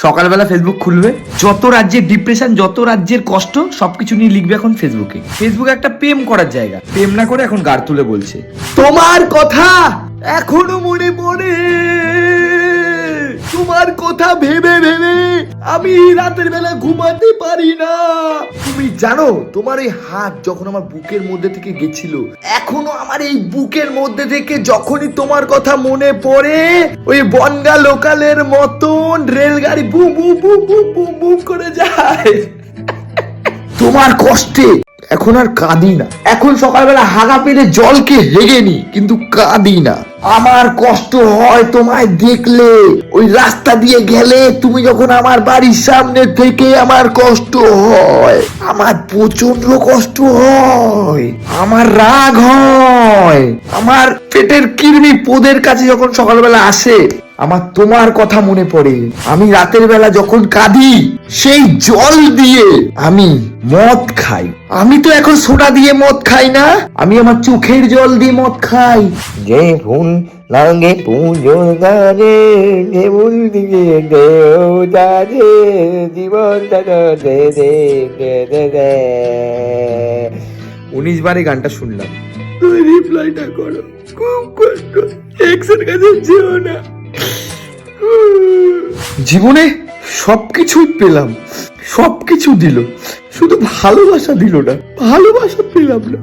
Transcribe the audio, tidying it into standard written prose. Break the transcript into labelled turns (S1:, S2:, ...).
S1: সকালবেলা ফেসবুক খুলবে, যত রাজ্যের ডিপ্রেশন, যত রাজ্যের কষ্ট সবকিছু নিয়ে লিখবে এখন ফেসবুকে। ফেসবুক একটা প্রেম করার জায়গা, প্রেম না করে এখন গাড় তুলে বলছে তোমার কথা এখনো মনে পড়ে, তোমার কথা ভেবে ভেবে আমি রাতের বেলা ঘুমাতে পারি না। তুমি জানো তোমার এই হাত যখন আমার বুকের মধ্যে থেকে গেছিল, এখনো আমার এই বুকের মধ্যে থেকে যখনই তোমার কথা মনে পড়ে, ওই বনগা লোকালের মতন রেলগাড়ি boom boom boom boom boom boom করে যায়। তোমার কষ্টে এখন আর কাঁদি না, এখন সকালবেলা হাগা পেলে জলকে হেগে নি, কিন্তু কাঁদি না। আমার কষ্ট হয় তোমায় দেখলে, ওই রাস্তা দিয়ে গেলে তুমি যখন আমার বাড়ির সামনে থেকে, আমার কষ্ট হয়, আমার প্রচন্ড কষ্ট হয়, আমার রাগ হয়, আমার পেটের কৃমি পোদের কাছে যখন সকালবেলা আসে, আমার তোমার কথা মনে পড়ে। আমি রাতের বেলা যখন কাঁদি, সেই জল দিয়ে আমি মদ খাই। আমি তো এখন সোডা দিয়ে মদ খাই না, আমি আমার চোখের জল দিয়ে মদ খাই। যে ফুল লাগে পুজোর গানে, যে ফুল দিয়ে দেওদারে জীবন দে দে দে দে দে। 19 বারে গানটা শুনলাম। তুমি রিপ্লাইটা করো, খুব কষ্ট, এক্সের কাছে যেও না। জীবনে সবকিছুই পেলাম, সবকিছু দিল, শুধু ভালোবাসা দিল না, ভালোবাসা পেলাম না।